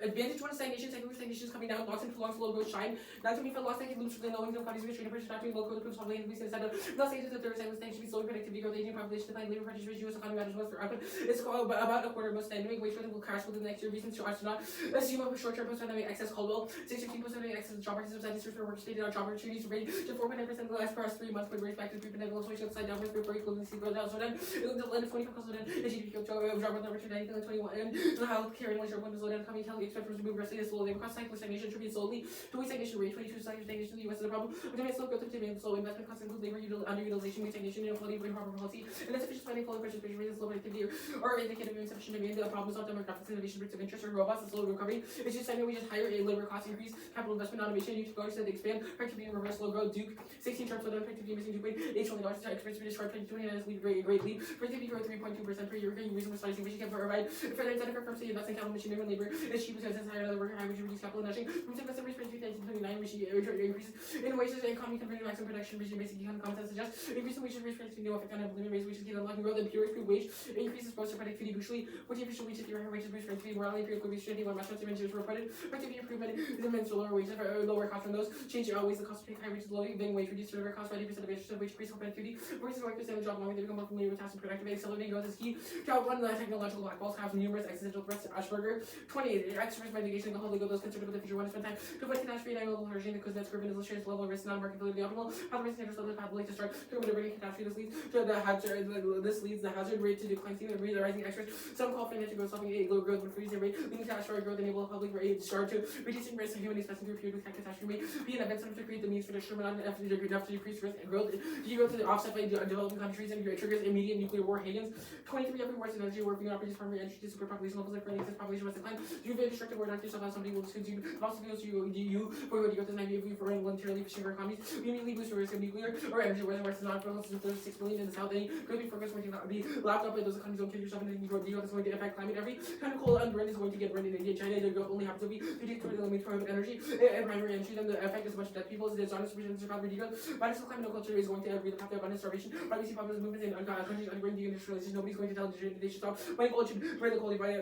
Advantage 1 stagnation, second stagnation is coming down, locks into long slow go shine. Not to be fun, lost like loops within knowing no bodies with training pressure, not doing local proofs, probably increase instead of not saying the third second stage should be slowly predicted growth, aging population decline, labor pressure ratio, so economy matters most for output. It's about a quarter of most dynamic wage growth will crash within the next year. Reasons to astronaut assume of a short-term post-pandemic excess Caldwell, 6-15% excess job market subsidies for work stated on job opportunities rate to 4.9% in the last past 3 months, but raised back to 3.9 inflation upside down with before equivalency goes down. So then it looked at the end of 25 so then the GDP job market number to 90 and 21 and the healthcare and leisure windows slow down coming healthy expected to move resting slow labor cost cycle stagnation attributed solely to weak stagnation rate 22 stagnation in the US is a problem. Demand slow growth of demand slow investment costs include labor underutilization, weak stagnation, inequality, improper policy, and insufficient spending, falling pressure, rates, low activity, or indicative of insufficient demand. The problem is not demographics, innovation rates of interest, or robust and slow recovery. It's just stagnant wages, higher labor cost increase, capital investment, automation, new technologies that expand, productivity and reverse slow growth. Duke 16 terms slow down, productivity missing 2.8 trillion dollars. Experts predict short 2029 is lead great lead. Productivity growth 3.2% per year. Reasonable studies which can provide further incentive for firms to invest in capital, machinery, and labor. It's cheap because it's higher than the worker average, reduce capital investing. From 10% rates by 2029, which increases in wages and economy converting maximum production, reaching basic econ content suggests increase in wages rates for no effect on employment rates, which is unlocking growth and pure improved wage increases both productivity crucially. 14% wages if your higher wages boost productivity morally improved could be strengthening one restaurants dimensions reported. Productivity improvement is immense lower wages for lower costs from those. Change always the cost of paying high wages low, then wage reduce server cost 20% of wages wage increase productivity. Versus workers in the job longer they become more familiar with tasks and productive accelerating growth is key. To outrun the technological black holes have numerous existential threats. Ashburger 28 experts by negation the whole legal those concerned with the future want to spend time to fight catastrophe and annual version because that's proven illustrates level of risk not market validity optimal. How the risk never slow the path to start to a catastrophe. This leads to the hazard. This leads the hazard rate to decline. Seeing the rising experts. Some call financial growth solving a low growth with freezing rate, leading to ashburger growth, enable the public rate start to reducing risk of human expressing through a period with catastrophe rate. Be an event to create the means for determinant enough to decrease risk and growth. You go to the offset by developing countries and triggers immediate nuclear war. Hagens 23 every wars in energy working on produce primary entry to superpopulation levels like running excess population must decline. You be destructive or not yourself as somebody will consume fossil fuels you for what you got this 90 for voluntarily pushing our economies. You immediately boost the risk of nuclear or energy wars not for less than 36 million in the south. Any could be focused when you not be lapped up by those economies don't kill yourself and then you go is going to affect climate. Every kind of coal unburned is going to get burned in India, China. Their growth only happens to be to limit private energy and primary energy. Then the effect is much that people is dishonest reasons for climate degrowth. Minus climate no culture is going to breathe the path of abundance starvation. But we see populist movements in countries undergoing deindustrialization. Nobody's going to tell them they should stop. My goal should bring the quality by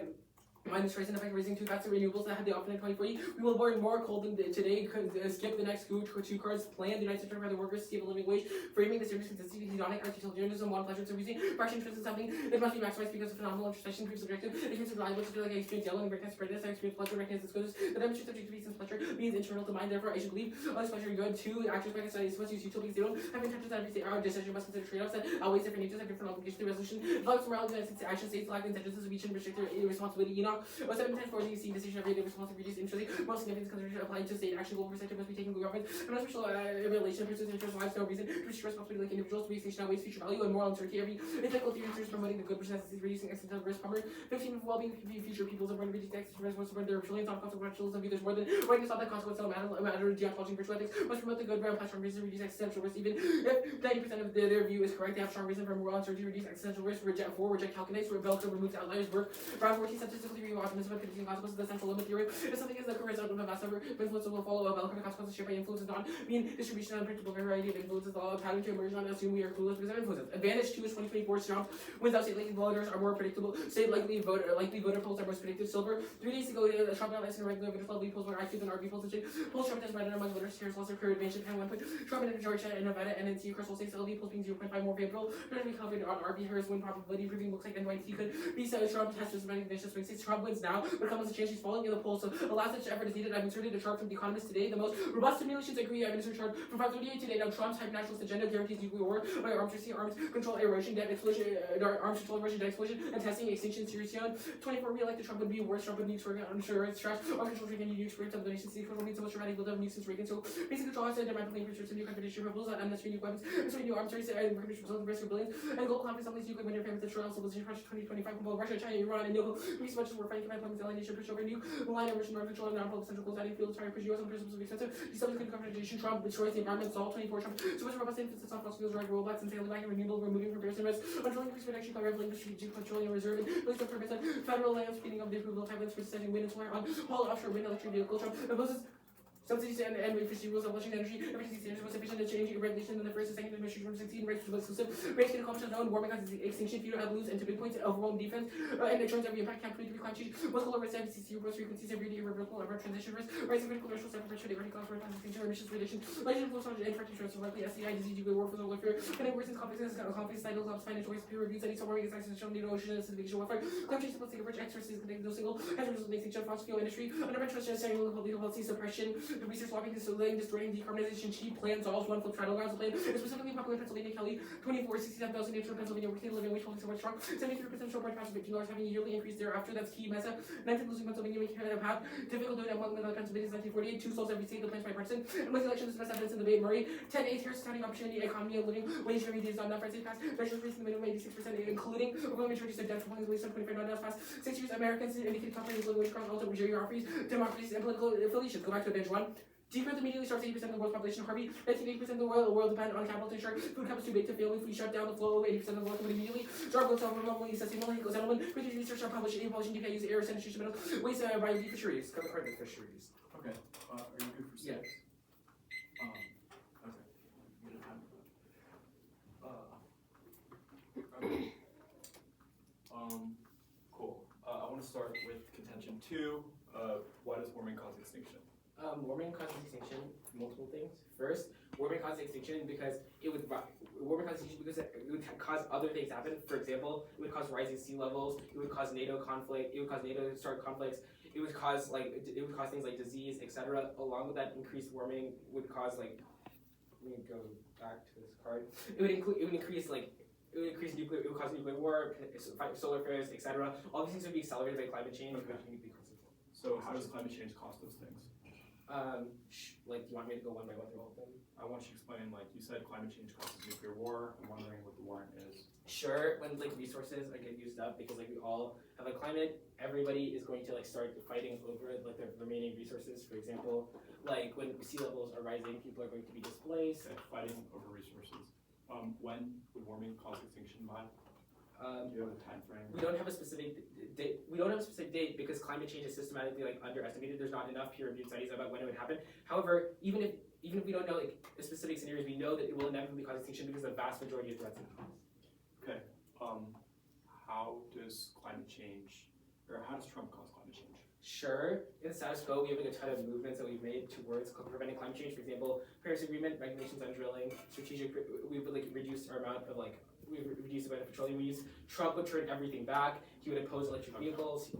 minus price and effect raising 2 factor renewables that had the option in 2040. We will burn more coal than today. Skip the next two cars plan. The United States by the workers stable living wage. Framing the service consistency, hedonic, utilitarianism, one pleasure servicing. Fraction interest in something. It must be maximized because of phenomenal intersection proves subjective. It means reliable to feel like I experience yellow and recognize spreadness. I experience pleasure, recognize its goodness. The demonstration subjectivity since pleasure means internal to mind. Therefore, I should believe all this pleasure good. 2 actions by studies must use utilities. They don't have intentions that every state our decision must consider trade-offs that outweighs different natures have different obligations to resolution. Develops morality United States action states lack intentions to reach and restrict their responsibility. Enoch 7 times 4 you see decision every day responsible reduce interest. Most significant consideration applied to state action global perspective must be taken by government. And as special relation pursues interest lives no reason to restrict responsibility like individuals to be station outweighs future value and moral uncertainty. Every ethical theory is promoting the good percent is reducing accidental risk. Palmer 15 well-being future people's are going to reduce the accidental risk must spread their trillions on consequential of there's more than right to stop that consequence no matter deontology virtual ethics must promote the good ground platform reason to reduce accidental risk. Even if 90% of their view is correct, they have strong reason for moral uncertainty, reduce accidental risk, reject calculates, rebel to remove outliers work. Round 14 statistical theory of optimism and predicting consequences of the central limit theory. If something is the correct outcome of a vast number of influences will follow a bell curve consequences shaped by influences on mean distribution and unpredictable variety of influences. The pattern to emerge on assume we are clueless because of influences. Advantage 2 is 2024 strong. Without state likely voters are more predictable. State likely voter polls are most predictive. Silver 3 days ago, Trump announced in regular voter poll polls were active than RV polls. Polls Trump has rather among voters. Here's loss of career advantage and 1 point. Trump in Georgia and Nevada and NC across all states. LV polls being 0.5 more favorable. Currently calculated on RV Harris win probability improving looks like NYT could be so Trump has just advantage swing states. Trump wins now, but comes a chance he's falling in the polls. So the last such effort is needed. I've inserted a chart from The Economist today. The most robust simulations agree. I've inserted a chart from 538 today. Now Trump's hyper-nationalist agenda guarantees nuclear war by arms control, erosion, debt explosion, arms control, erosion, debt explosion, and testing, extinction, Syrian. 24 re-elected Trump would be worse. Trump would nukes Reagan, I'm sure it's trash. Arms control, Reagan, nukes for the nation state control needs so much dramatic build up nukes since Reagan. So basic control has to demand playing for new competition proposals and unnecessary new weapons, and new arms race and recognition results of risk for billions, and global confidence on these nuclear when your family destroy civilization project 2025 from both Russia, China, Iran, and no police much we're fighting command plans alienation push over new line of Russian control and non-public central goals adding fields trying to push US on principles of expensive destabilizing confrontation. Trump destroys the environment. All 24 Trump so much robust emphasis on fossil fuels, drug rollbacks, and sailing back and renewable, removing comparison risks, controlling increased production by revealing strategic petroleum reserve, and release of permits and federal land speeding up the approval of pipelines for setting wind and solar on all offshore wind electric vehicle. Trump opposes Subsidies and efficiency rules abolishing energy efficiency standards was sufficient to change regulation in the first and second administration from 16 rates to exclusive rates to accomplish known warming causes extinction future evolution and tipping points of world defense and in terms of the impact cap 23 climate change was lower risk FCC reverse frequency severity irreversible ever transition risk rising critical national separation rate cause for extinction emissions relation legislation flows on infectious stress likely SCI disease degree war for the welfare and worsens conflicts cycles of financial risk peer reviews any warming existential need ocean and acidification welfare climate change plus rich expertise connected no single has resulted in extinction fossil fuel industry under necessary legal policy suppression the research lobbying destroying decarbonization cheap plan solves one flip trial grounds plan is specifically popular in Pennsylvania. Kelly 2467,000 nature Pennsylvania working living wage holding so much strong 73% show price $15 having a yearly increase thereafter. That's key mesa 19 losing Pennsylvania making have difficult doing among the Pennsylvania 1948 2 souls every state the plans by person and with election this best evidence in the Bay Murray 10 8 years starting opportunity economy of living wage rate is on that Friday pass measures raising the minimum 86% including overwhelming majorities of debt for waste on 25 not pass 6 years Americans indicated companies living wage across all the geographies democracies and political affiliations. Go back to bench 1. Degrowth immediately starts 80% of the world's population. Harvey, 98% of the world depend on capital to ensure food comes too big to fail. If we shut down the flow, 80% of the world would immediately. Drug growth, self-removal, sustainable settlement. Research are published in pollution, DPI, use air, sanitation, metals, waste, biology, fisheries. Carbon fisheries. Okay. Are you good for 6? Yeah. Okay. Cool. I want to start with contention 2. Why does warming cause extinction? Warming causes extinction, multiple things. First, warming causes extinction because it would cause other things to happen. For example, it would cause rising sea levels. It would cause NATO conflict. It would cause NATO to start conflicts. It would cause things like disease, etc. Along with that, increased warming would cause like. Let me go back to this card. It would increase nuclear. It would cause nuclear war, solar flares, etc. All these things would be accelerated by climate change. Okay. So how does climate change cause those things? Do you want me to go one by one through all of them? I want you to explain, you said climate change causes nuclear war. I'm wondering what the warrant is. Sure, when resources get used up because we all have a climate, everybody is going to start fighting over the remaining resources. For example, when sea levels are rising, people are going to be displaced. Okay, fighting over resources. When would warming cause extinction by? Do you have a time frame? We don't have a specific date. We don't have a specific date because climate change is systematically underestimated. There's not enough peer-reviewed studies about when it would happen. However, even if we don't know the specific scenarios, we know that it will inevitably cause extinction because the vast majority of threats. Okay. How does climate change, or how does Trump cause climate change? Sure. In the status quo, we have a ton of movements that we've made towards preventing climate change. For example, Paris Agreement, regulations on drilling, strategic. We've reduced our amount of we reduced the amount of petroleum we use. Trump would turn everything back. He would oppose electric vehicles.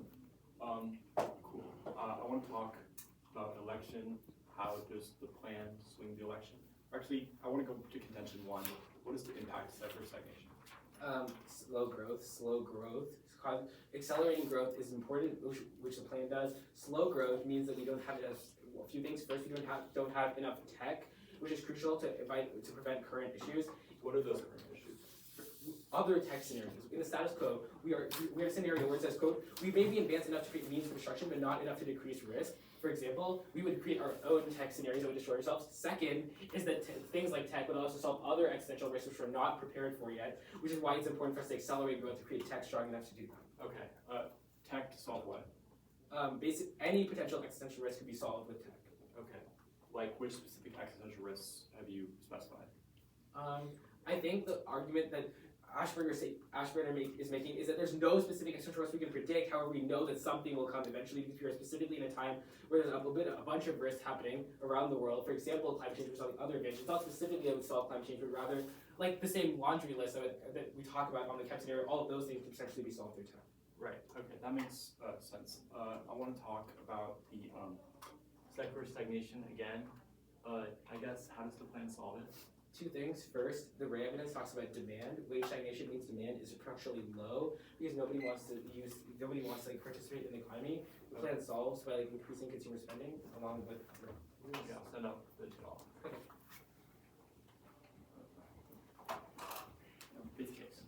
Cool. I want to talk about election. How does the plan swing the election? Actually, I want to go to contention 1. What is the impact of secular stagnation? Slow growth. Accelerating growth is important, which the plan does. Slow growth means that we don't have enough. A few things. First, we don't have enough tech, which is crucial to prevent current issues. What are those current issues? Other tech scenarios. In the status quo, we have a scenario where it says, quote, we may be advanced enough to create means of destruction, but not enough to decrease risk. For example, we would create our own tech scenarios that would destroy ourselves. Second is that things like tech would also solve other existential risks which we're not prepared for yet, which is why it's important for us to accelerate growth to create tech strong enough to do that. Okay. Tech to solve what? Any potential existential risk could be solved with tech. Okay. Which specific existential risks have you specified? I think the argument that Ashburner is making is that there's no specific existential risk we can predict. However, we know that something will come eventually because we are specifically in a time where there's a bunch of risks happening around the world. For example, climate change resolving other inventions. Not specifically that would solve climate change, but rather the same laundry list that we talk about on the CAP scenario. All of those things can potentially be solved through tech. Right. Okay. That makes sense. I want to talk about the secular stagnation again. I guess how does the plan solve it? Two things. First, the Ray evidence talks about demand. Wage stagnation means demand is structurally low because nobody wants to participate in the economy. The plan solves by increasing consumer spending along with. Yeah, I'll send up the $2. Okay. Base case.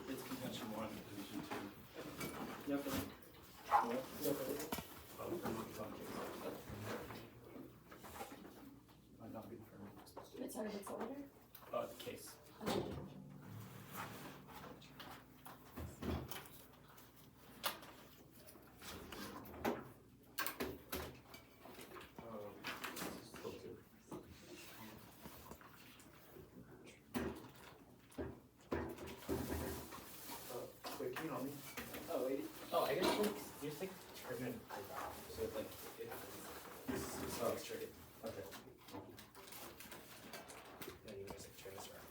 It's contention 1, contention 2. Yep. Sorry, what's the order? Case. Wait, can you help me? Oh, wait. Oh, I guess you just like turn it off. So it's like, it's straight. Okay. Yeah, you guys like turn this around.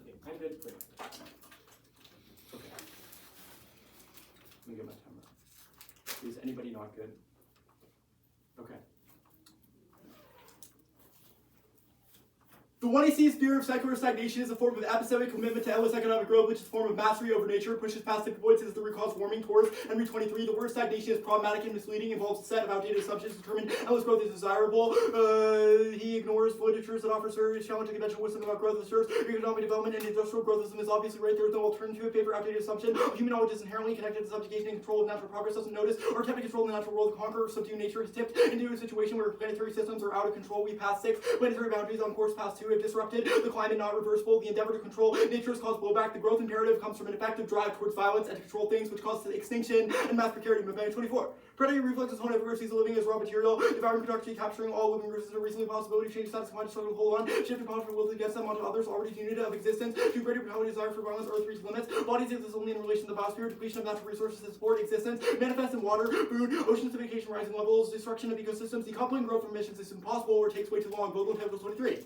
Okay, I'm good. Wait. Okay. Let me get my timer. Is anybody not good? Okay. The 1AC's fear of secular stagnation is a form of epistemic commitment to endless economic growth, which is a form of mastery over nature, pushes past tipping points as the root cause warming towards Henry 23. The word stagnation is problematic and misleading, involves a set of outdated assumptions to determine endless growth is desirable. He ignores literatures that offer serious challenge to conventional wisdom about growth, asserts economic development and industrial growthism is obviously right. There is no alternative to a favor outdated assumption. Human knowledge is inherently connected to subjugation and control of natural progress, doesn't notice or attempt to control the natural world, conquer or subdue nature is tipped into a situation where planetary systems are out of control. We pass 6 planetary boundaries on course past 2 have disrupted the climate not reversible. The endeavor to control nature has caused blowback. The growth imperative comes from an effective drive towards violence and to control things, which causes extinction and mass precarity. Movement 24. Predatory reflexes hone everywhere, sees the living as raw material, devouring production, capturing all living resources, a reasonably possibility, change status, quite struggle to hold on, shifting popular will against them onto others, already unit of existence, to greater propelling desire for violence, earth reach limits, bodies exist only in relation to the biosphere, depletion of natural resources to support existence, manifest in water, food, ocean acidification, rising levels, destruction of ecosystems, decoupling growth from emissions is impossible or takes way too long. Vogel Table 23.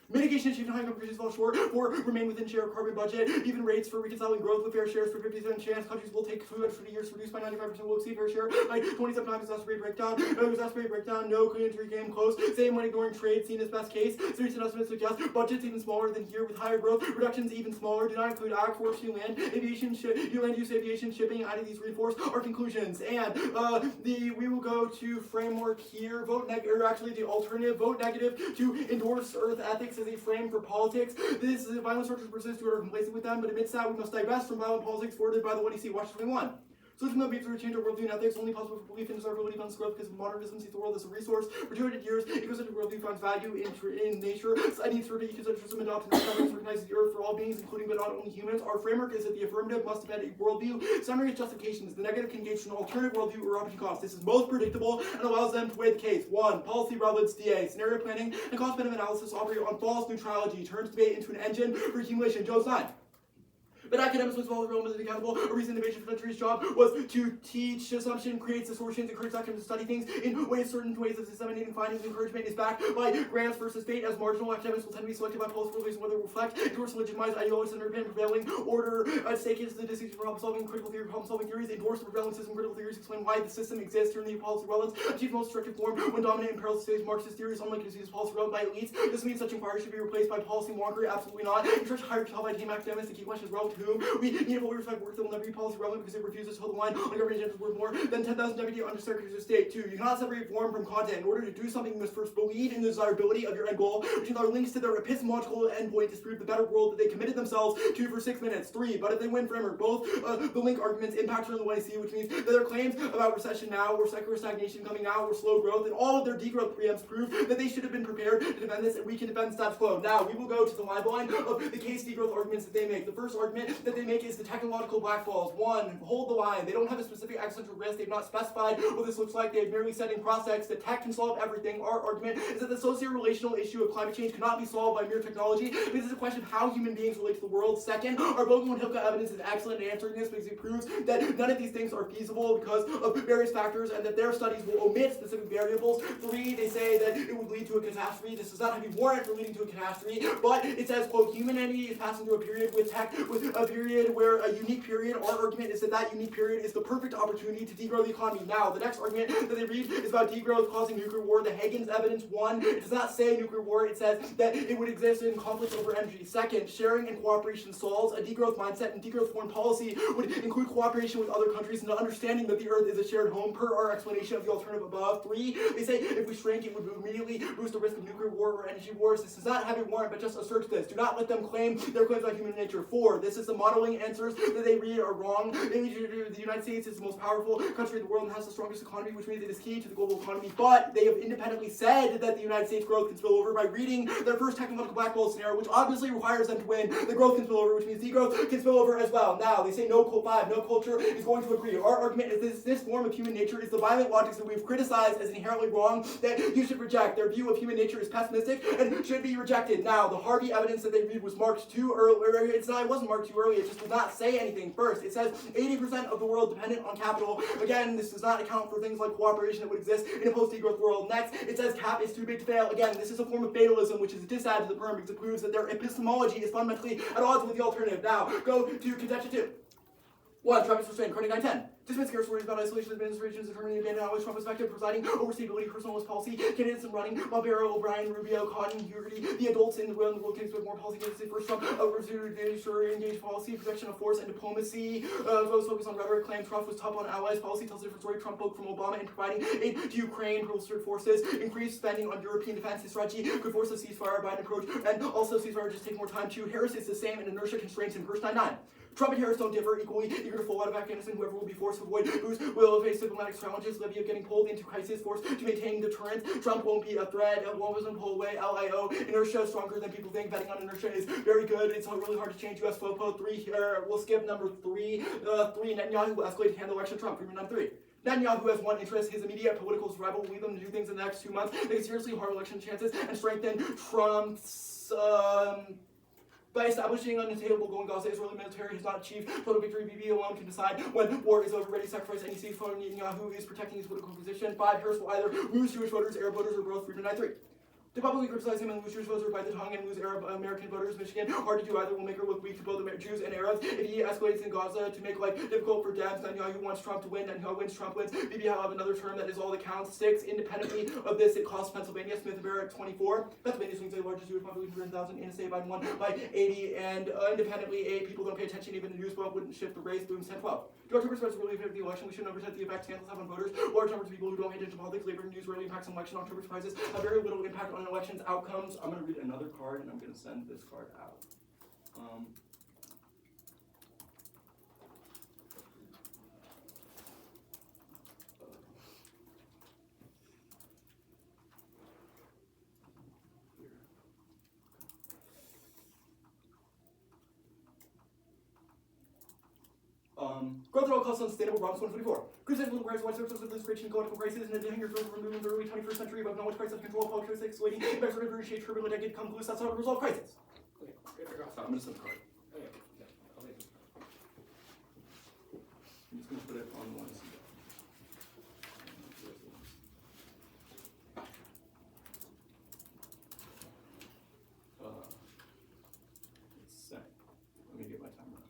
Mitigation achieved in high countries fall short, or remain within share of carbon budget. Even rates for reconciling growth with fair shares for 50% chance. Countries will take 250 years to reduce by 95%. Will exceed fair share by 27 times. Exacerbate breakdown. No country came close. Same when ignoring trade seen as best case. So recent estimates suggest budgets even smaller than here with higher growth. Reductions even smaller. Do not include ag, forestry, land, aviation, land use, aviation, shipping. Adding these reinforce our conclusions. And we will go to framework here. Vote negative, or actually the alternative. Vote negative to endorse Earth ethics as a frame for politics. This is violent structures persist due to our complacent with them, but amidst that we must divest from violent politics forwarded by the 1EC. Watch 21. Solution that beats to change our worldview and ethics only possible for belief in desirability funds growth because modernism sees the world as a resource. For 200 years, ecocentric worldview finds value in nature. Studying certain ecocentrism adopted and recognizes the earth for all beings, including but not only humans. Our framework is that the affirmative must depend a worldview. Summary of justifications. The negative can engage in an alternative worldview or opportunity cost. This is most predictable and allows them to weigh the case. 1. Policy relevance DA. Scenario planning and cost-benefit analysis operate on false neutrality. Turns debate into an engine for accumulation. Jones 9. But academics must follow the realm as accountable. A recent innovation for Century's job was to teach assumption, creates distortions, encourages academics to study things in certain ways of disseminating findings. Encouragement is backed by grants versus fate. As marginal academics will tend to be selected by policy release whether it reflect, endorse, legitimize ideologies and underpin prevailing order. At stake is the distinction for problem solving, critical theory, problem solving theories. Endorse the prevailing system, critical theories explain why the system exists. Turn the policy relevance, achieve most restrictive form when dominant in parallel states. Marxist theories, unlike disease policy relevant by elites. This means such inquiry should be replaced by policy wonkery. Absolutely not. Encourage higher qualified team academics. The key question is relevant to whom. We need a full respect work that will never be policy relevant because it refuses to hold the line on government agendas worth more than 10,000 deputy undersecretaries of state. 2. You cannot separate form from content. In order to do something, you must first believe in the desirability of your end goal, which are links to their epistemological endpoint to prove the better world that they committed themselves to for 6 minutes. 3. But if they win framework, both the link arguments impact on the 1AC, which means that their claims about recession now or secular stagnation coming now or slow growth and all of their degrowth preempts prove that they should have been prepared to defend this and we can defend the status quo. Now we will go to the line of the case degrowth arguments that they make. The first argument that they make is the technological blackballs. 1. Hold the line. They don't have a specific existential risk. They've not specified what this looks like. They've merely said in prospects that tech can solve everything. Our argument is that the socio-relational issue of climate change cannot be solved by mere technology because it's a question of how human beings relate to the world. Second, our Vogel and Hilke evidence is excellent in answering this because it proves that none of these things are feasible because of various factors and that their studies will omit specific variables. 3. They say that it would lead to a catastrophe. This does not have a warrant for leading to a catastrophe, but it says, quote, humanity is passing through a period with tech, with a period where a unique period, our argument is that that unique period is the perfect opportunity to degrow the economy. Now, the next argument that they read is about degrowth causing nuclear war. The Hagen's evidence 1, it does not say nuclear war, it says that it would exist in conflict over energy. Second, sharing and cooperation solves a degrowth mindset, and degrowth foreign policy would include cooperation with other countries and the understanding that the earth is a shared home per our explanation of the alternative above. 3, they say if we shrink, it would immediately boost the risk of nuclear war or energy wars. This does not have a warrant, but just asserts this. Do not let them claim their claims about human nature. 4, this is the the modeling answers that they read are wrong. The United States is the most powerful country in the world and has the strongest economy, which means it is key to the global economy. But they have independently said that the United States growth can spill over by reading their first technological black hole scenario, which obviously requires them to win. The growth can spill over, which means degrowth can spill over as well. Now, they say no culture is going to agree. Our argument is this form of human nature is the violent logics that we've criticized as inherently wrong that you should reject. Their view of human nature is pessimistic and should be rejected. Now, the Harvey evidence that they read was marked too early. It wasn't marked too early. It just did not say anything first. It says 80% of the world dependent on capital. Again, this does not account for things like cooperation that would exist in a post-degrowth world. Next, it says cap is too big to fail. Again, this is a form of fatalism, which is a disadd to the perm because it proves that their epistemology is fundamentally at odds with the alternative. Now, go to conjecture 2. 1. Trump is restrained. Carney 910. Dismiss scarce worries about isolation of administrations determining abandoned always Trump is effective presiding over stability, personalist policy, candidates and running, Barbero, O'Brien, Rubio, Cotton, Huggerty, the adults in the world case with more policy candidates first Trump, engaged policy, projection of force and diplomacy, votes focus on rhetoric, claim Trump was tough on allies, policy tells a different story, Trump spoke from Obama in providing aid to Ukraine, bolstered forces, increased spending on European defense, his strategy could force a ceasefire, Biden approach, and also ceasefire just take more time too. Harris is the same and inertia constraints him. Verse 9-9. Trump and Harris don't differ, equally eager to fall out of Afghanistan. Whoever will be forced to avoid whose will face diplomatic challenges. Libya getting pulled into crisis, forced to maintain deterrence. Trump won't be a threat. Won't pull away. LIO. Inertia stronger than people think. Betting on inertia is very good. It's really hard to change. US FOPO 3 here. We'll skip number 3. 3. Netanyahu will escalate to hand the election. Trump. Freeman 9-3. Netanyahu has one interest, his immediate political survival will lead them to do things in the next 2 months. They can seriously harm election chances and strengthen Trump's by establishing unattainable goal in Gaza, Israeli military has not achieved total victory. BB alone can decide when war is over. Ready to sacrifice any ceasefire. Netanyahu is protecting his political position. 5. Harris will either lose Jewish voters, Arab voters, or both. Freeman 9-3. To publicly criticize him and lose Jewish voters by the tongue and lose Arab American voters, Michigan, hard to do either, will make her look weak to both Jews and Arabs. If he escalates in Gaza to make life difficult for Dems, Netanyahu wants Trump to win, Netanyahu wins, Trump wins. BB will have another term that is all that counts. 6. Independently of this, it costs Pennsylvania, Smith and Barrett 24. Pennsylvania swings the largest Jewish population, 100,000, in a state by 1 by 80, and independently 8. People don't pay attention, even the news book wouldn't shift the race, booms 10-12. George Herbert says really affected the election. We shouldn't overset the effect scandals have on voters. Large numbers of people who don't pay attention to politics, labor news rarely impacts on election. October surprises have very little impact on an election's outcomes. I'm going to read another card and I'm going to send this card out. Growth at all costs unsustainable. Robbins 124. Criticism of little rights, white sources of this creation, ecological crisis, and then your growth removed in the early 21st century about knowledge crisis, control, politics, escalating, measure to appreciate turbulent decade, come loose, that's how to resolve crisis. Okay, I'm going to send the card. Okay, yeah, I'll wait. I'm just going to put it on one. It's sent. Let me get my timer up.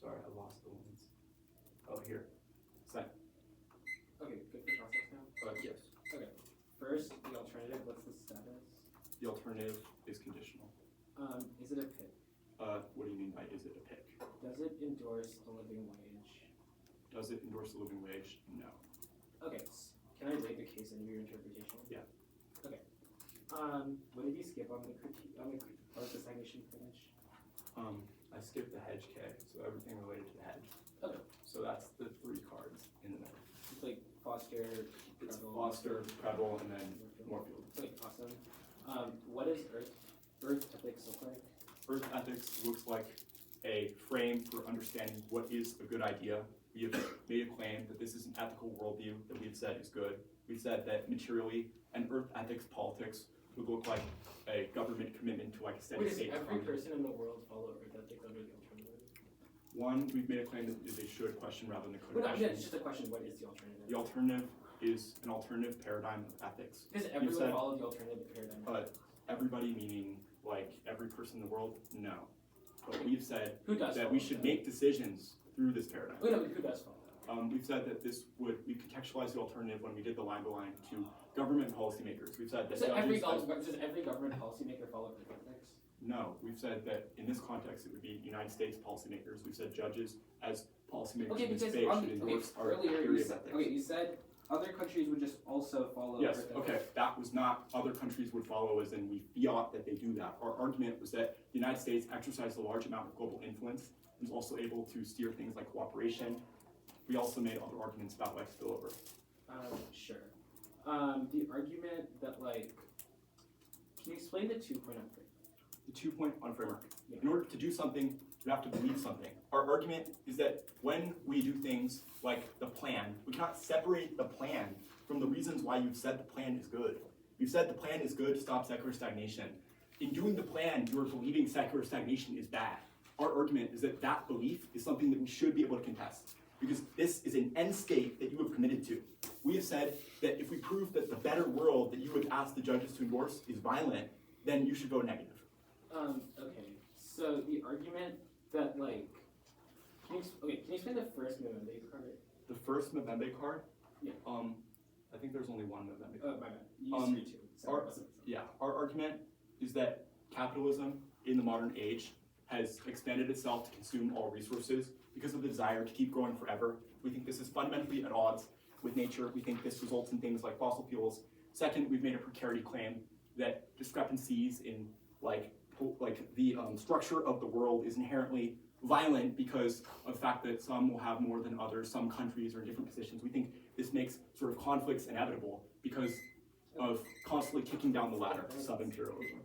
Sorry, I lost the ones. Oh, here. Sent. Okay, good for process now? Yes. Okay. First, the alternative, what's the status? The alternative is conditional. Is it a pick? What do you mean by is it a pick? Does it endorse a living wage? Does it endorse the living wage? No. Okay, can I write the case into your interpretation? Yeah. Okay. What did you skip on the critique, or the citation finish? I skipped the hedge K, so everything related to the hedge. Okay. So that's the 3 cards in the middle. It's like Foster, It's Preble, Foster, Preble, and then Moorfield. Okay, awesome. What does Earth ethics look like? Earth ethics looks like a frame for understanding what is a good idea. We have made a claim that this is an ethical worldview that we've said is good. We've said that materially an Earth ethics politics would look like a government commitment to like a steady Wait, does state. every person in the world follow Earth ethics under the alternative? One, we've made a claim that they should question rather than a could Well, no, question. it's just a question. What is the alternative? The alternative is an alternative paradigm of ethics. Does everyone said, follow the alternative paradigm? Everybody meaning like every person in the world? No. But we've said Who does that we should make decisions through this paradigm. Who does follow that? We've said that we contextualized the alternative when we did the line by line to government policymakers. We've said that Does every judges government policymaker follow Earth ethics? no, we've said that in this context it would be United States policymakers. We've said judges as policymakers Okay, in this because space should endorse our earlier theory you of said, ethics. okay, you said other countries would just also follow. Yes, Britain. okay, that was not other countries would follow as in we fiat that they do that. Our argument was that the United States exercised a large amount of global influence and was also able to steer things like cooperation. We also made other arguments about like spillover. Sure. The argument that like, can you explain the 2-point unframework? The 2-point unframework. Yeah. In order to do something, you have to believe something. Our argument is that when we do things like the plan, we cannot separate the plan from the reasons why you've said the plan is good. You've said the plan is good to stop secular stagnation. In doing the plan, you are believing secular stagnation is bad. Our argument is that that belief is something that we should be able to contest, because this is an end state that you have committed to. We have said that if we prove that the better world that you have asked the judges to endorse is violent, then you should vote negative. Okay, so the argument that like, can you explain the first Mbembe card? The first Mbembe card? Yeah. I think there's only one Mbembe Oh, my bad. You used 3 too. Sorry, Yeah, our argument is that capitalism in the modern age has expanded itself to consume all resources because of the desire to keep growing forever. We think this is fundamentally at odds with nature. We think this results in things like fossil fuels. Second, we've made a precarity claim that discrepancies in like the structure of the world is inherently violent because of the fact that some will have more than others, some countries are in different positions. We think this makes sort of conflicts inevitable because of constantly kicking down the ladder to sub-imperialism.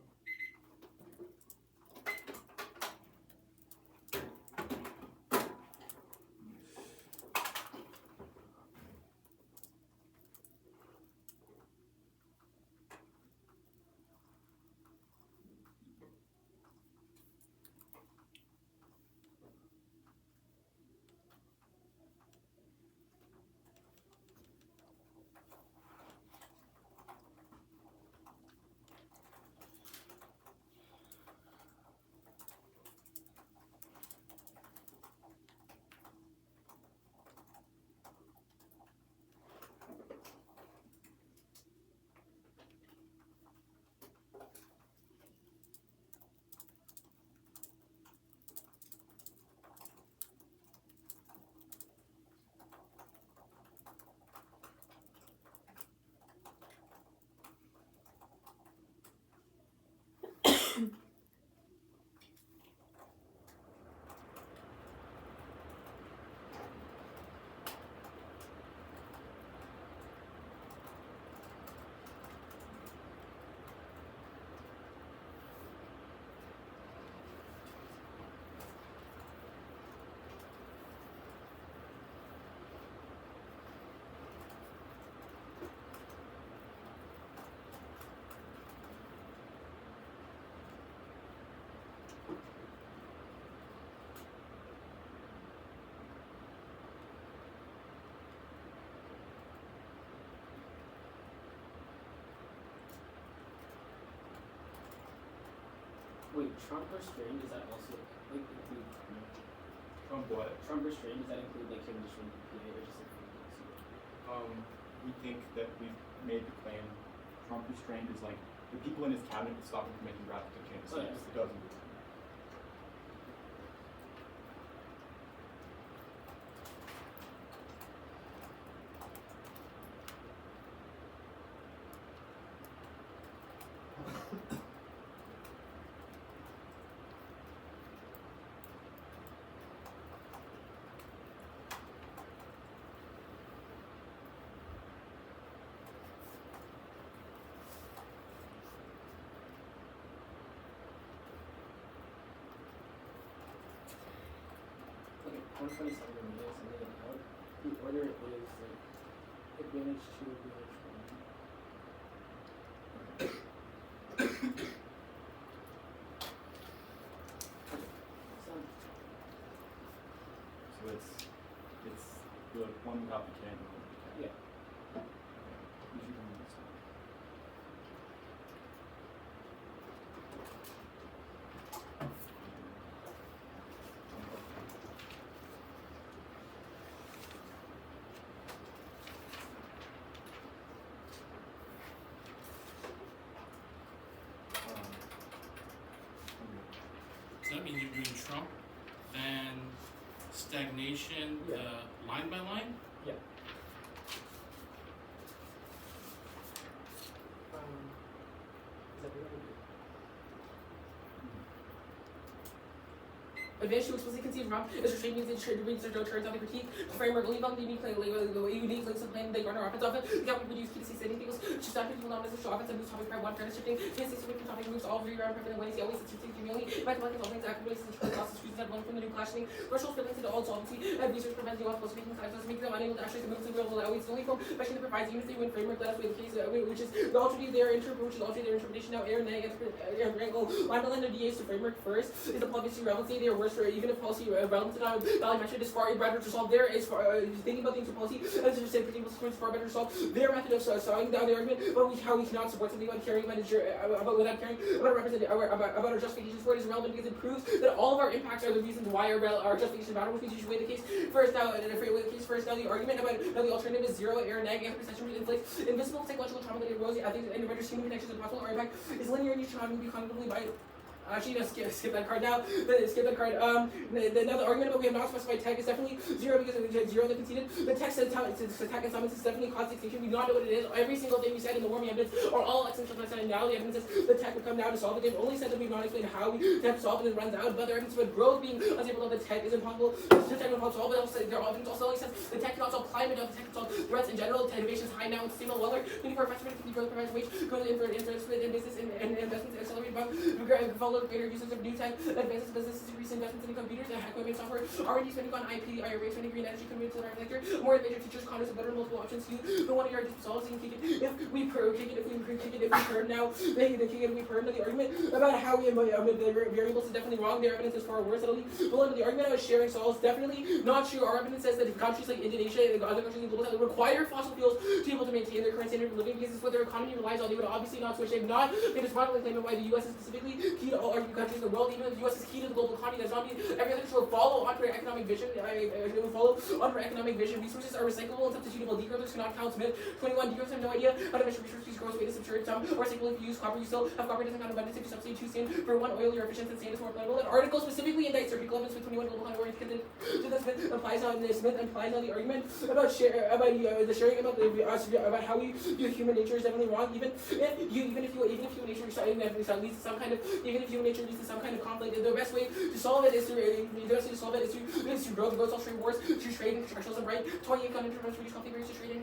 Wait, Trump restrained, does that also like include Trump what? Trump restrained, does that include like him restraining EPA or just like We think that we've made the claim Trump restrained is like the people in his cabinet to stop him from making drastic changes. Oh, yeah. Yes, it doesn't. okay, 127 minutes, something about the order is like advantage 2, advantage 1. So it's the one without the can and one with the can. Yeah. You should go on this one. Does that mean you're doing Trump, then stagnation, Yeah. line by line? Yeah. Advantage to explicitly conceive from is restraining means their turns on the critique. The framework leave on the unique unique links of plan they garner offense often. The government produce key to see setting people's to stop people not as a offense and moves topic by one turn shifting. This is making topic moves all three round prevalent ways. He always sits communally. By the all things active ways to cause screws that one from the new clashing. Threshold feelings into all solvency and research prevents you all from speaking classes, making them unable to actually move to real allow. It's the only form especially that provides unity when framework let us with the case which is the alternative their interpretation now air neg angle line the DAs to framework first is the policy relevancy they are worse for even if policy relevant to now value measured is far better to solve there is for thinking about things for policy as I said predictable sequence far better to solve their method of solving down the argument but how we cannot support something about caring about without caring about our justifications for it is relevant because it proves that all of our impacts are the reasons why our justification matter, which means you should weigh the case first now the argument about now the alternative is zero error neg and perception which inflicts invisible psychological trauma that erodes I think and renders human connections impossible or impact is linear and you should not be cognitively by actually, no, skip that card now. Skip that card. Now the argument about we have not specified tag is definitely zero because it was zero that conceded. The text says attack and summons is definitely cause extinction. We do not know what it is. Every single thing we said in the warming evidence are all essential to understanding now. The evidence says the tech will come down to solve it. They've only said that we've not explained how we have to solve it and it runs out. But their evidence about growth being unstable of the tech is impossible. The tech will solve it. Their evidence also only says the tech cannot solve climate, the tech can solve threats in general. Innovation is high now. It's stable weather. 24 investment, 50 growth provides wage. Growth in split in business and investments accelerate above. Follow greater uses of new tech. Advances businesses increase investments in computers and equipment software. R&D spending on IP, IRA spending green energy committed to the private sector. More advantage teachers, condos, and better multiple options. The one of your solves and kick it. If we heard now, they kick it. We've heard the argument about how we the variables is definitely wrong. Their evidence is far worse. The argument about sharing solves definitely not true. Our evidence says that if countries like Indonesia and other countries in the global south require fossil fuels to be able to maintain their current standard of living because it's what their economy relies on, they would obviously not switch. They've not made a smart claim why the U.S. is specifically key to all countries in the world. Even if the U.S. is key to the global economy, does not mean every other country will follow onto our economic vision. It will follow onto our economic vision. Resources are recyclable and substitutable. Degrowthers cannot count Smith. 21 degrowthers have no idea how to measure resources growth rate is absurd. Some are recyclable if you use copper. You still have copper doesn't count abundance if you substitute two sand for one oil. Your efficiency and sand is more plentiful. An article specifically indicts article evidence with 21 global economy oriented to the Smith applies on the argument about the sharing about how we view human nature is definitely wrong. Even if human nature leads to some kind of conflict, the best way to solve it is through growth all trade wars, to trade and commercialism, right? 28 gun interventions reduce conflict barriers to trade and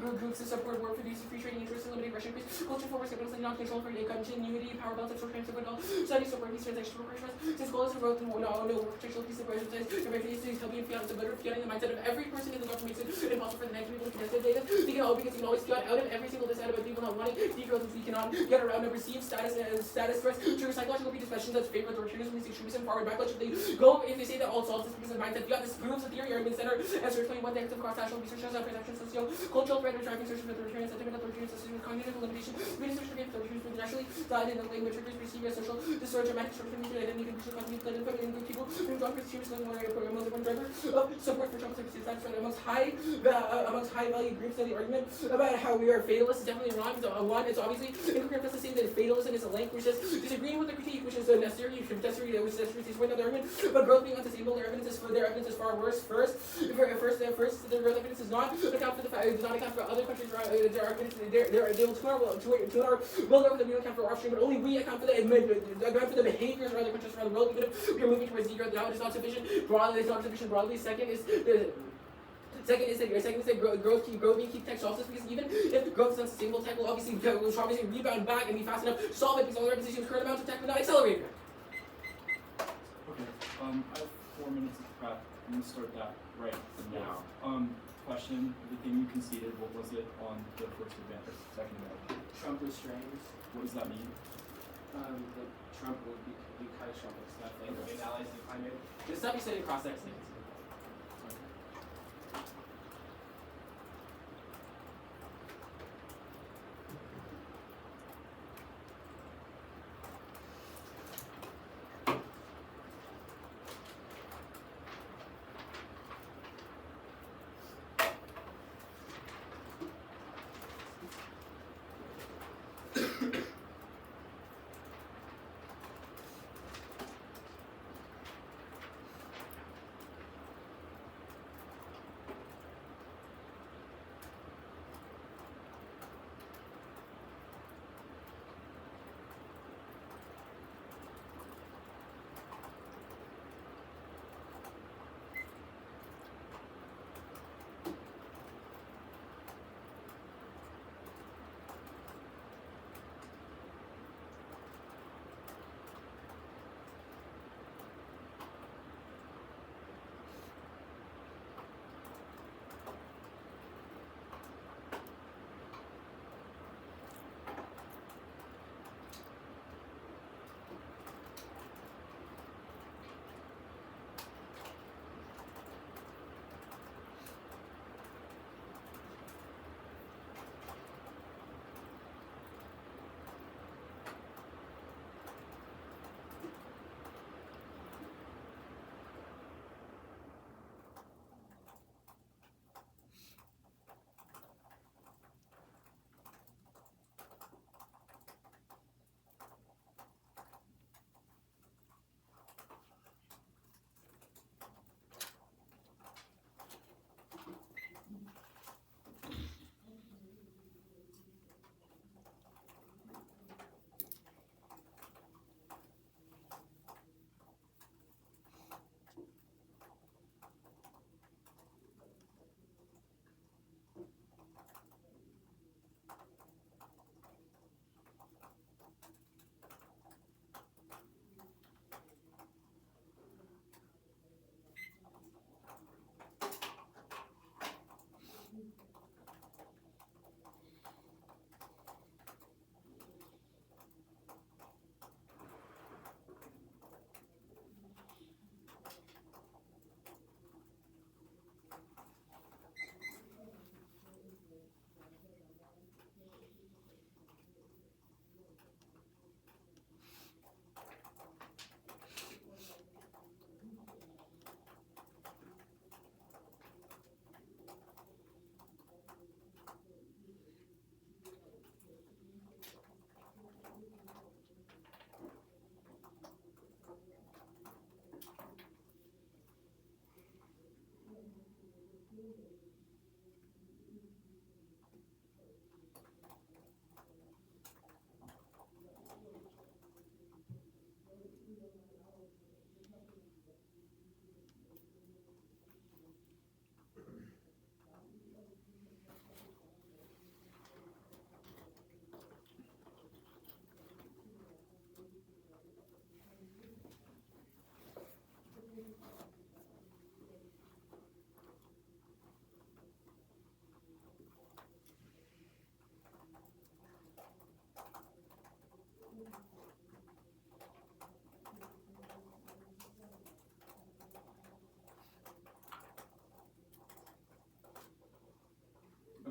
growth groups to support war, produce free trading interests, eliminate Russian increase, culture for capitalism, non-control for continuity, power balance, and short term support all, studies support peace, transaction operations, since goals of growth and no potential peace of operations, to help you fiat is a better fiating the mindset of every person in the government makes it impossible for the next people to contest it. They can because you can always fiat out of every single decide about people not wanting degrowth if we cannot get around and receive status threats to psychological predispositions that's favor authoritarianism, extremism, forward backlash. If they say that all solves this because of mindset, fiat this proves the theory arguments that are answer 21 negative cross-national research shows perception, socio-cultural threat, driving search for authoritarian sentiment, authoritarian system, cognitive limitation, research for authoritarian naturally died in the language triggers perceived as social disorder, dramatic short term identity, condition, cognitive, blood, and in people, who don't perceive as more one driver of support for Trump services. That's right. Amongst high value groups of the argument about how we are fatalists is definitely wrong. One, it's obviously incorrect to say that fatalism is a link, which is disagreeing with the critique, which is necessary, which is necessary to support the argument. But growth being unsustainable, their evidence is far worse. First, the growth evidence does not account for the fact, does not account for other countries. Their arguments, they will tune our will over the we account for offspring, but only we account for the behaviors of other countries around the world. Even if we are moving towards degrowth now, it is not sufficient broadly. Second is that growth being keep tech solves this because even if growth is unsustainable, tech will obviously rebound back and be fast enough to solve it because all organizations current amounts of tech will not accelerate it. Okay. I have 4 minutes of prep. I'm gonna start that right now. Question: the thing you conceded, what was it on the first advantage, second advantage? Trump restrains. What does that mean? That Trump will be catastrophic stuff like with allies and climate. This stuff you said in cross-sex things.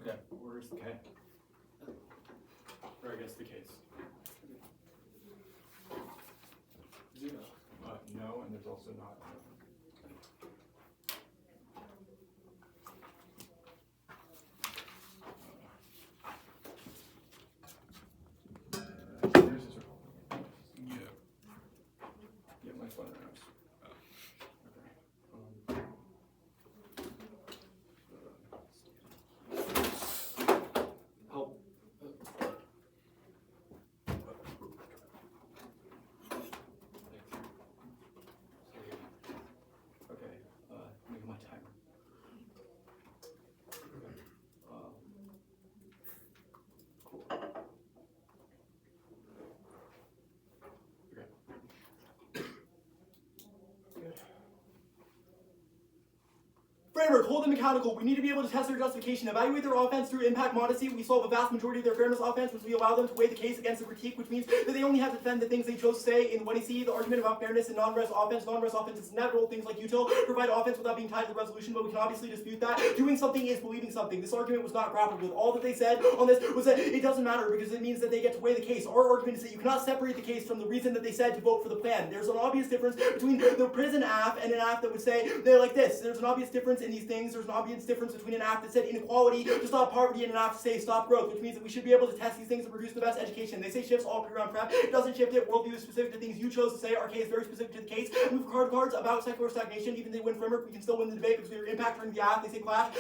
Okay. Where's the K? Or I guess the case. 0. No, and there's also not. There's a circle. Yeah. Yeah, my phone knows. Help. Okay, make my timer. Okay. Cool. Okay. Good. Framework, hold them accountable. We need to be able to test their justification, evaluate their offense through impact modesty. We solve a vast majority of their fairness offense, which we allow them to weigh the case against the critique, which means that they only have to defend the things they chose to say. In what you see, the argument about fairness and non-res offense. Non-res offense is inevitable. Things like util provide offense without being tied to the resolution, but we can obviously dispute that. Doing something is believing something. This argument was not grappled with. All that they said on this was that it doesn't matter because it means that they get to weigh the case. Our argument is that you cannot separate the case from the reason that they said to vote for the plan. There's an obvious difference between the prison app and an app that would say they're like this. There's an obvious difference in these things. There's an obvious difference between an act that said inequality to stop poverty and an act to say stop growth, which means that we should be able to test these things and produce the best education. They say shifts all pre-round prep. It doesn't shift it. Worldview is specific to things you chose to say. Our case is very specific to the case. Move cards about secular stagnation. Even if they win framework, we can still win the debate because we are impact turning the app. They say clash.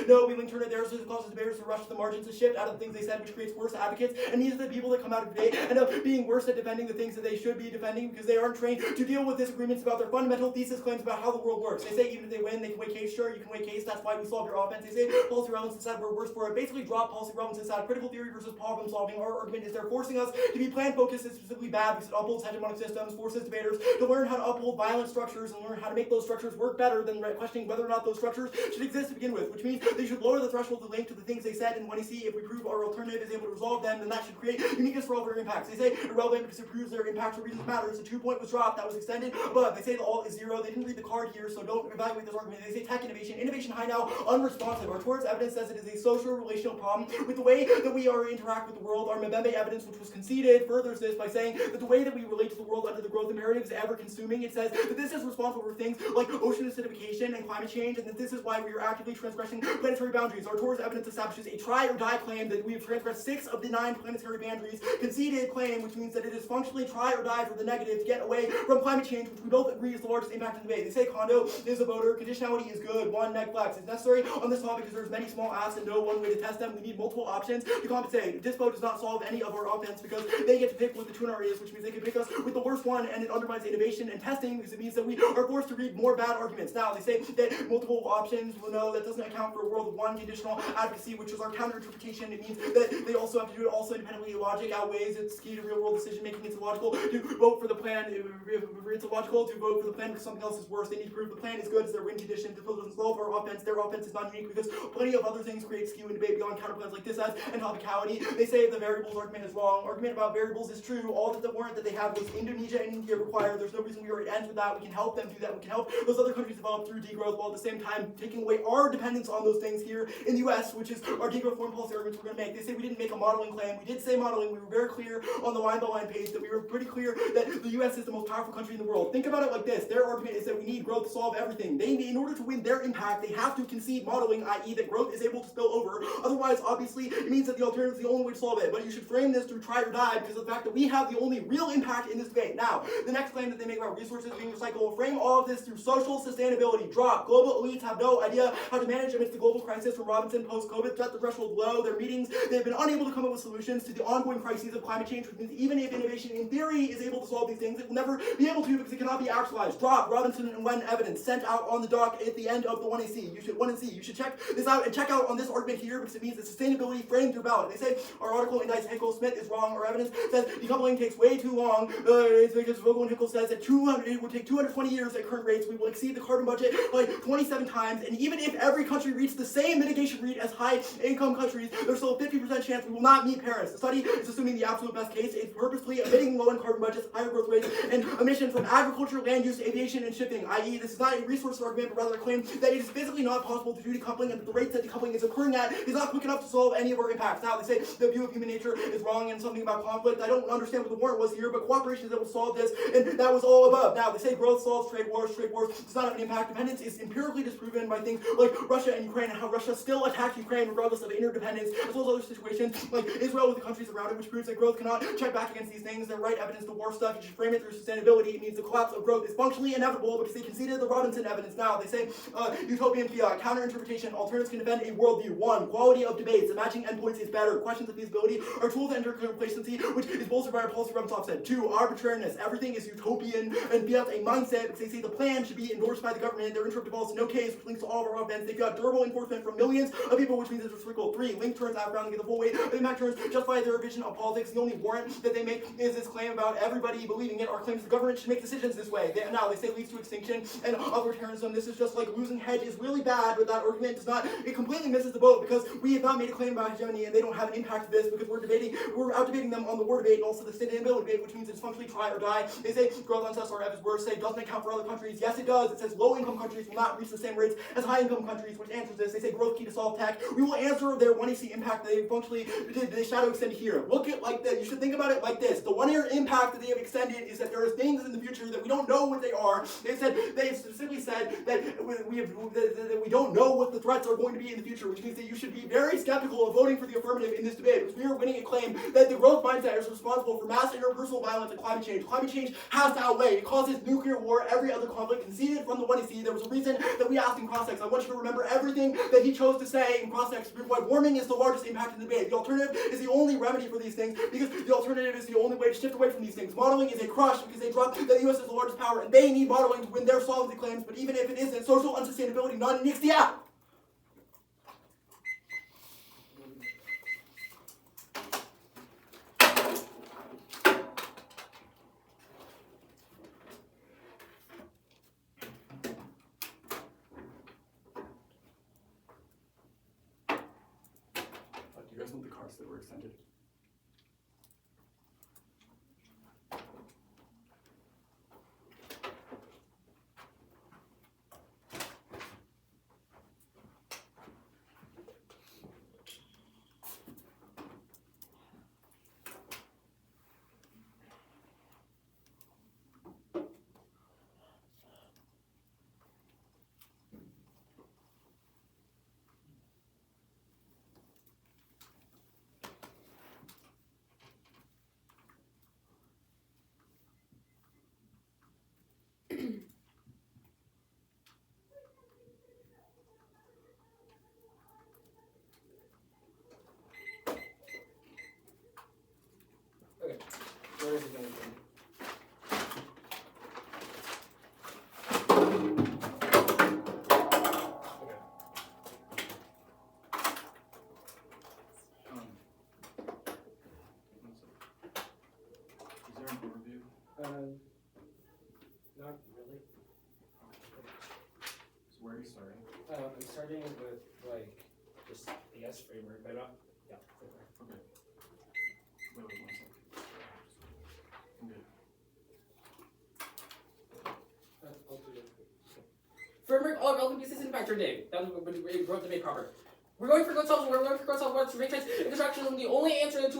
No, we link turn it there, so it causes debaters to rush to the margins to shift out of the things they said, which creates worse advocates. And these are the people that come out of debate end up being worse at defending the things that they should be defending because they aren't trained to deal with disagreements about their fundamental thesis claims about how the world works. They say even if they win, they can weigh case. Sure, you can weigh case. That's why we solve your offense. They say policy relevance instead, we're worse for it. Basically drop policy relevance instead. Critical theory versus problem solving. Our argument is they're forcing us to be plan focused is specifically bad because it upholds hegemonic systems, forces debaters to learn how to uphold violent structures and learn how to make those structures work better than questioning whether or not those structures should exist to begin with, which means they should lower the threshold to link to the things they said, and when you see if we prove our alternative is able to resolve them, then that should create uniqueness for all their impacts. They say irrelevant because it proves their impacts for reasons matters. The 2 point was dropped, that was extended, but they say the alt is 0. They didn't read the card here, so don't evaluate this argument. They say tech innovation high now, unresponsive. Our towards evidence says it is a social relational problem with the way that we interact with the world. Our Mbembe evidence, which was conceded, furthers this by saying that the way that we relate to the world under the growth imperative is ever consuming. It says that this is responsible for things like ocean acidification and climate change, and that this is why we are actively transgressing planetary boundaries. Our towards evidence establishes a try or die claim that we have transgressed 6 of the 9 planetary boundaries. Conceded claim, which means that it is functionally try or die for the negative to get away from climate change, which we both agree is the largest impact in the debate. They say condo is a voter, conditionality is good, 1 neg flex is necessary on this topic because there's many small asks and no one way to test them. We need multiple options to compensate. Dispo does not solve any of our offense because they get to pick what the tuner is, which means they can pick us with the worst one, and it undermines innovation and testing because it means that we are forced to read more bad arguments. Now, they say that multiple options, well, no, that doesn't account for a world of 1 conditional advocacy, which is our counter-interpretation. It means that they also have to do it also independently. Logic outweighs its key to real-world decision-making. It's illogical to vote for the plan. It's illogical to vote for the plan because something else is worse. They need to prove the plan is good as their win condition. The doesn't solve our offense. Their offense is not unique because plenty of other things create skew and debate beyond counterplans like this as and topicality. They say the variables argument is wrong. Argument about variables is true. All that the warrant that they have was Indonesia and India require. There's no reason we already end with that. We can help them do that. We can help those other countries develop through degrowth while at the same time taking away our dependence on those things here in the US, which is our degrowth foreign policy arguments we're going to make. They say we didn't make a modeling claim. We did say modeling. We were very clear on the line-by-line page that we were pretty clear that the US is the most powerful country in the world. Think about it like this. Their argument is that we need growth to solve everything. In order to win their impact, they have to concede modeling, i.e. that growth is able to spill over. Otherwise, obviously, it means that the alternative is the only way to solve it. But you should frame this through try or die because of the fact that we have the only real impact in this debate. Now, the next claim that they make about resources being recycled will frame all of this through social sustainability. Drop. Global elites have no idea how to manage amidst the global crisis from Robinson post-COVID. Set the threshold low. Their meetings, they've been unable to come up with solutions to the ongoing crises of climate change, which means even if innovation in theory is able to solve these things, it will never be able to because it cannot be actualized. Drop. Robinson and Wen evidence sent out on the dock at the end of the 1AC. You should 1C. You should check this out and check out on this argument here because it means that sustainability frames your ballot. They say our article indicts Hickle Smith is wrong. Our evidence says decoupling takes way too long. It's because Vogel and Hickle says that it would take 220 years at current rates. We will exceed the carbon budget by 27 times. And even if every country reached the same mitigation rate as high-income countries, there's still a 50% chance we will not meet Paris. The study is assuming the absolute best case is purposefully emitting low-end carbon budgets, higher growth rates, and emissions from agriculture, land use, aviation, and shipping. I.e., this is not a resource argument, but rather a claim that it is physically not possible to do decoupling, and that the rate that decoupling is occurring at is not quick enough to solve any of our impacts. Now, they say the view of human nature is wrong and something about conflict. I don't understand what the warrant was here, but cooperation is that will solve this, and that was all above. Now, they say growth solves trade wars. Trade wars does not have an impact. Dependence is empirically disproven by things like Russia and Ukraine, and how Russia still attacks Ukraine regardless of interdependence, as well as other situations like Israel with the countries around it, which proves that growth cannot check back against these things. They're right evidence to war stuff. You should frame it through sustainability. It means the collapse of growth is functionally inevitable because they conceded the Robinson evidence. Now, they say utopian fiat, counterinterpretation, alternatives can defend a worldview. 1. Quality of debates. Matching endpoints is better. Questions of feasibility are tools to enter complacency, which is bolstered by our policy Robinson said. 2. Arbitrariness. Everything is utopian and fiat a mindset because they say the plan should be endorsed by the government. Their interruptive policy, no case, which links to all of our events. They've got durable enforcement from millions of people, which means it's reciprocal. 3. Link turns out grounding get the full weight of impact turns justify their vision of politics. The only warrant that they make is this claim about everybody believing it, or claims the government should make decisions this way. Now they say leads to extinction and authoritarianism. This is just like losing hedge is really bad, but that argument does not, it completely misses the boat because we have not made a claim about hegemony and they don't have an impact to this because we're out debating them on the war debate and also the sustainability debate, which means it's functionally try or die. They say growth on us, or Evans words say doesn't account for other countries. Yes, it does. It says low income countries will not reach the same rates as high income countries, which answers this. They say growth key to solve tech. We will answer their 1AC impact that they functionally did the shadow extend here. Look at like this. You should think about it like this. The 1 year impact that they have extended is that there are things in the future that we don't know what they are. They specifically said that we don't know what the threats are going to be in the future, which means that you should be very skeptical of voting for the affirmative in this debate, because we are winning a claim that the growth mindset is responsible for mass interpersonal violence and climate change. Climate change has to outweigh. It causes nuclear war, every other conflict conceded from the 1AC. There was a reason that we asked in cross-sex. I want you to remember everything that he chose to say in cross-sex to prove why warming is the largest impact in the debate. The alternative is the only remedy for these things, because the alternative is the only way to shift away from these things. Modeling is a crush because they drop that the U.S. is the largest power, and they need modeling to win their solvency claims, but even if it isn't, social unsustainability, not an IXDA. Do you guys want the cards that were extended? Where is it going from? Is there an overview? Not really. So where are you starting? I'm starting with like just the S framework, but not framework. Okay. Wait 1 second. I'm good. I'll do it. Framework, all relevant pieces in factor name. That was when we wrote the debate proper. We're going for growth solves, we're going for growth solves, what's rate and constructionism. The only answer to it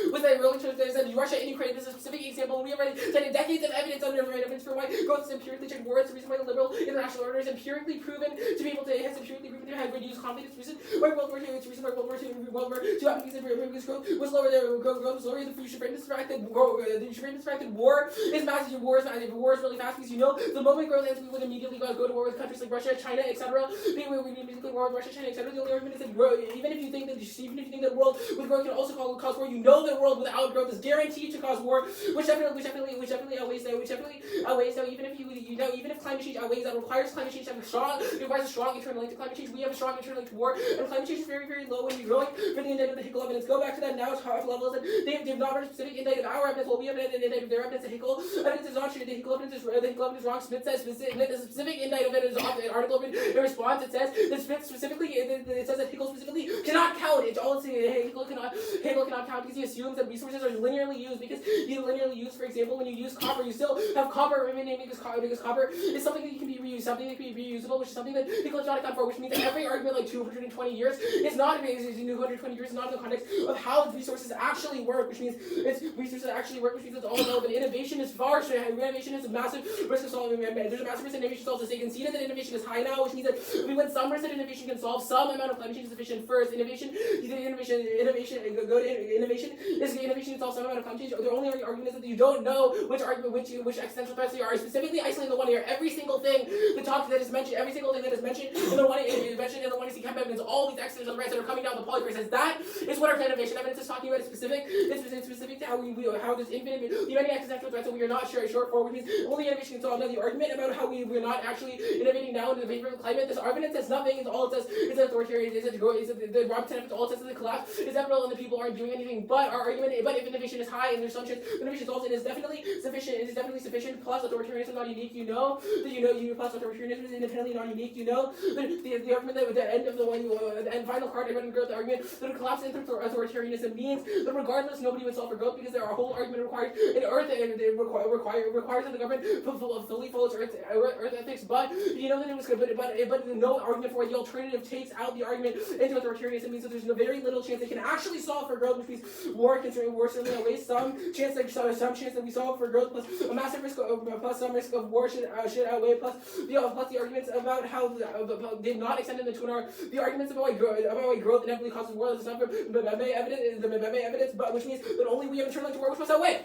was that really said Russia and Ukraine. This is a specific example. We have already cited decades of evidence under evidence for why growth is empirically checked war. It's the reason why the liberal international order is empirically proven to be able to, has empirically proven to have reduced conflict. It's the reason why World War II, it's the reason why World War II happened because growth was lower there, growth was lower. You should frame this fact that war is massive, war is really fast, because you know the moment growth ends, we would immediately go to war with countries like Russia, China, etc. We would immediately war with Russia, China, etc. The only argument is that even if you think that the world with growth can also cause war, you know that a world without growth is guaranteed to cause war, which definitely outweighs that. Even if climate change outweighs that, requires climate change to have a strong internal link to climate change. We have a strong internal link to war, and climate change is very, very low when you're growing for the index of the Hickel evidence. Go back to that now. It's high levels, and they've not read a specific index of our evidence. Well, we have an index of their evidence. The Hickel evidence is not true. The Hickel evidence is wrong. Smith says the specific index of it is an article in response. It says that Smith specifically it says that Hickel Hegel specifically cannot count. It's all it's saying. Hegel cannot count because he assumes that resources are linearly used. Because for example, when you use copper, you still have copper remaining because copper is something that can be reused, something that can be reusable, which is something that Hegel does not account for, which means that every argument like 220 years is not 220 years is not in the context of how resources actually work, which means it's all about. But innovation is far. Innovation is a massive risk of solving. There's a massive risk in innovation solves this. They conceded that innovation is high now, which means that we went some risk that innovation can solve some amount of climate change is sufficient. First, innovation can solve some amount of climate change. The only argument is that you don't know which existential threats they are. Specifically, isolating the one here. Every single thing that is mentioned in the one you see camp evidence, all these existential threats that are coming down the polymer says that is what our innovation evidence is talking about. It's specific to how there's infinite many existential threats that we are not short for, which means only innovation can solve. Now the argument about how we're not actually innovating now in the favor of the climate, this argument says nothing. It's all it says is that authoritarian, is that the Robinson effect, all it says is the collapse is inevitable and the people aren't doing anything. But our argument, but if innovation is high and there's some chance innovation solves, it is definitely sufficient. It is definitely sufficient. Plus authoritarianism is not unique. Plus authoritarianism is independently not unique. The argument that at the end of the final card I read in growth, the argument that a collapse in authoritarianism means that regardless nobody would solve for growth because our whole argument requires an earth and it requires that the government fully follows earth ethics. But you know that it was good, but no argument for it. The alternative takes out the argument into authoritarianism means that there's very little chance they can actually solve for growth, which means war certainly outweighs some chance that we solve for growth plus a massive risk plus some risk of war should outweigh plus the arguments about how they've not extended the 2 hour the arguments about why growth inevitably causes war. That's not the Mebe evidence, but which means that only we have internalized war which must outweigh.